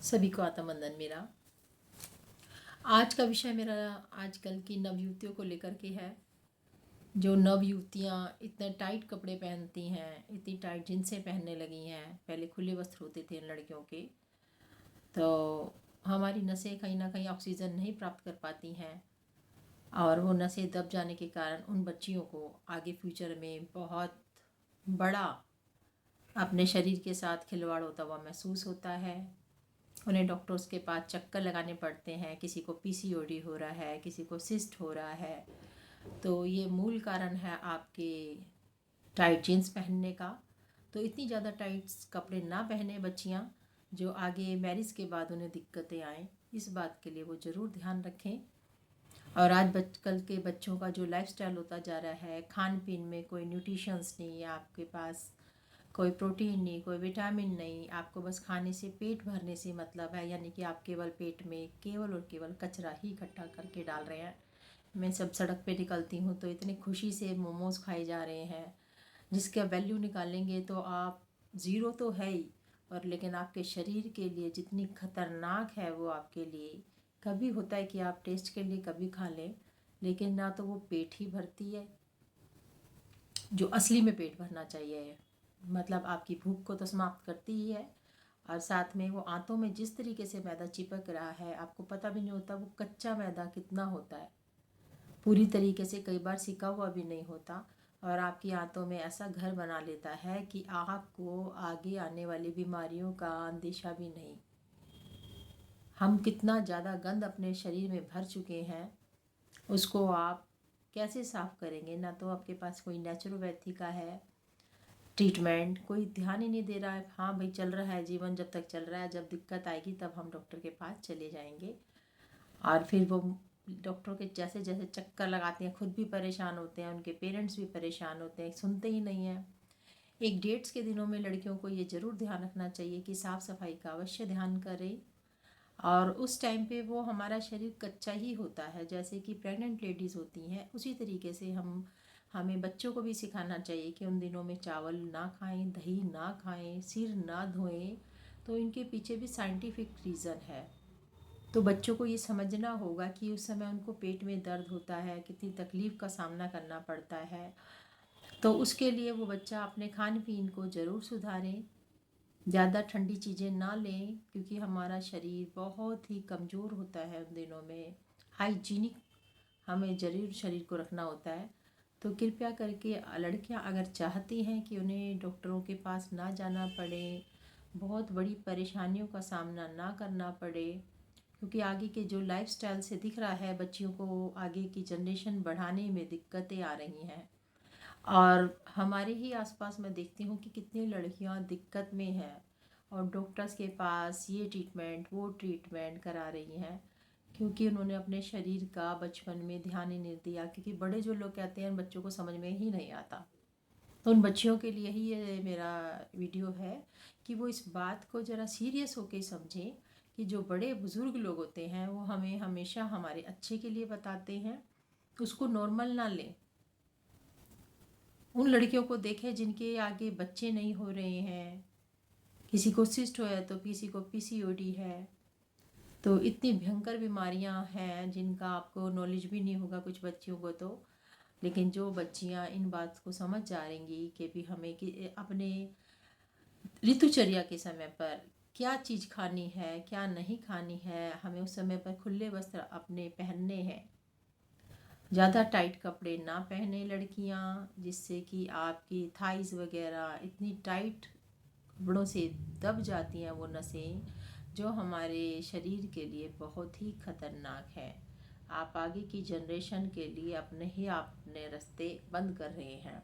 सभी को आता मंदन मेरा। आज का विषय मेरा आजकल की नवयुवतियों को लेकर के है। जो नवयुवतियाँ इतने टाइट कपड़े पहनती हैं, इतनी टाइट जींसें पहनने लगी हैं। पहले खुले वस्त्र होते थे इन लड़कियों के, तो हमारी नसें कहीं ना कहीं ऑक्सीजन नहीं प्राप्त कर पाती हैं और वो नसें दब जाने के कारण उन बच्चियों को आगे फ्यूचर में बहुत बड़ा अपने शरीर के साथ खिलवाड़ होता हुआ महसूस होता है। उन्हें डॉक्टर्स के पास चक्कर लगाने पड़ते हैं। किसी को पीसीओडी हो रहा है, किसी को सिस्ट हो रहा है। तो ये मूल कारण है आपके टाइट जीन्स पहनने का। तो इतनी ज़्यादा टाइट कपड़े ना पहने बच्चियाँ, जो आगे मैरिज के बाद उन्हें दिक्कतें आएँ। इस बात के लिए वो ज़रूर ध्यान रखें। और आज कल के बच्चों का जो लाइफस्टाइल होता जा रहा है, खान पीन में कोई न्यूट्रिशंस नहीं है आपके पास, कोई प्रोटीन नहीं, कोई विटामिन नहीं। आपको बस खाने से पेट भरने से मतलब है, यानी कि आप केवल पेट में केवल और केवल कचरा ही इकट्ठा करके डाल रहे हैं। मैं सब सड़क पे निकलती हूँ तो इतनी खुशी से मोमोज़ खाए जा रहे हैं, जिसका वैल्यू निकालेंगे तो आप ज़ीरो तो है ही, और लेकिन आपके शरीर के लिए जितनी खतरनाक है वो आपके लिए। कभी होता है कि आप टेस्ट के लिए कभी खा लें, लेकिन ना तो वो पेट ही भरती है जो असली में पेट भरना चाहिए। मतलब आपकी भूख को तो समाप्त करती ही है, और साथ में वो आंतों में जिस तरीके से मैदा चिपक रहा है, आपको पता भी नहीं होता वो कच्चा मैदा कितना होता है। पूरी तरीके से कई बार सिका हुआ भी नहीं होता, और आपकी आंतों में ऐसा घर बना लेता है कि आपको आगे आने वाली बीमारियों का अंदेशा भी नहीं। हम कितना ज़्यादा गंद अपने शरीर में भर चुके हैं, उसको आप कैसे साफ करेंगे? ना तो आपके पास कोई नेचुरोपैथी का है ट्रीटमेंट, कोई ध्यान ही नहीं दे रहा है। हाँ भाई, चल रहा है जीवन, जब तक चल रहा है, जब दिक्कत आएगी तब हम डॉक्टर के पास चले जाएंगे। और फिर वो डॉक्टर के जैसे जैसे चक्कर लगाते हैं, खुद भी परेशान होते हैं, उनके पेरेंट्स भी परेशान होते हैं, सुनते ही नहीं हैं। एक डेट्स के दिनों में लड़कियों को ये ज़रूर ध्यान रखना चाहिए कि साफ़ सफाई का अवश्य ध्यान करें। और उस टाइम पे वो हमारा शरीर कच्चा ही होता है, जैसे कि प्रेग्नेंट लेडीज़ होती हैं, उसी तरीके से हमें बच्चों को भी सिखाना चाहिए कि उन दिनों में चावल ना खाएं, दही ना खाएं, सिर ना धोएं। तो इनके पीछे भी साइंटिफिक रीज़न है। तो बच्चों को ये समझना होगा कि उस समय उनको पेट में दर्द होता है, कितनी तकलीफ़ का सामना करना पड़ता है। तो उसके लिए वो बच्चा अपने खान पीन को ज़रूर सुधारें, ज़्यादा ठंडी चीज़ें ना लें, क्योंकि हमारा शरीर बहुत ही कमज़ोर होता है उन दिनों में। हाइजीनिक हमें ज़रूर शरीर को रखना होता है। तो कृपया करके लड़कियां अगर चाहती हैं कि उन्हें डॉक्टरों के पास ना जाना पड़े, बहुत बड़ी परेशानियों का सामना ना करना पड़े, क्योंकि आगे के जो लाइफस्टाइल से दिख रहा है बच्चियों को आगे की जनरेशन बढ़ाने में दिक्कतें आ रही हैं। और हमारे ही आसपास मैं देखती हूँ कि कितनी लड़कियाँ दिक्कत में हैं और डॉक्टर्स के पास ये ट्रीटमेंट वो ट्रीटमेंट करा रही हैं, क्योंकि उन्होंने अपने शरीर का बचपन में ध्यान ही नहीं दिया। क्योंकि बड़े जो लोग कहते हैं उन बच्चों को समझ में ही नहीं आता। तो उन बच्चियों के लिए ही ये मेरा वीडियो है कि वो इस बात को ज़रा सीरियस होकर समझें कि जो बड़े बुज़ुर्ग लोग होते हैं वो हमें हमेशा हमारे अच्छे के लिए बताते हैं, उसको नॉर्मल ना लें। उन लड़कियों को देखें जिनके आगे बच्चे नहीं हो रहे हैं, किसी को सिस्ट है तो किसी को पीसीओडी है। तो इतनी भयंकर बीमारियां हैं जिनका आपको नॉलेज भी नहीं होगा कुछ बच्चियों को तो। लेकिन जो बच्चियां इन बात को समझ जा रहेंगी कि भी हमें कि अपने ऋतुचर्या के समय पर क्या चीज़ खानी है, क्या नहीं खानी है, हमें उस समय पर खुले वस्त्र अपने पहनने हैं। ज़्यादा टाइट कपड़े ना पहने लड़कियां, जिससे कि आपकी थाइज़ वगैरह इतनी टाइट कपड़ों से दब जाती हैं वो नसें, जो हमारे शरीर के लिए बहुत ही खतरनाक है। आप आगे की जनरेशन के लिए अपने रास्ते बंद कर रहे हैं।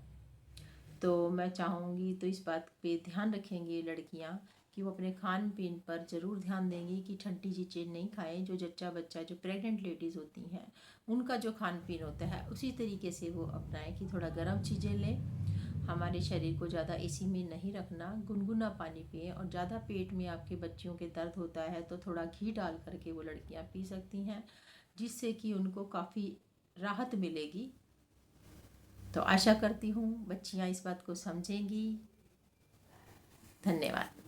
तो मैं चाहूँगी तो इस बात पे ध्यान रखेंगी लड़कियाँ कि वो अपने खान पीन पर ज़रूर ध्यान देंगी कि ठंडी चीज़ें नहीं खाएं। जो जच्चा बच्चा जो प्रेग्नेंट लेडीज़ होती हैं उनका जो खान पीन होता है उसी तरीके से वो अपनाएं कि थोड़ा गर्म चीज़ें लें। हमारे शरीर को ज़्यादा एसी में नहीं रखना, गुनगुना पानी पिएं। और ज़्यादा पेट में आपके बच्चियों के दर्द होता है तो थोड़ा घी डाल करके वो लड़कियाँ पी सकती हैं, जिससे कि उनको काफ़ी राहत मिलेगी। तो आशा करती हूँ बच्चियाँ इस बात को समझेंगी। धन्यवाद।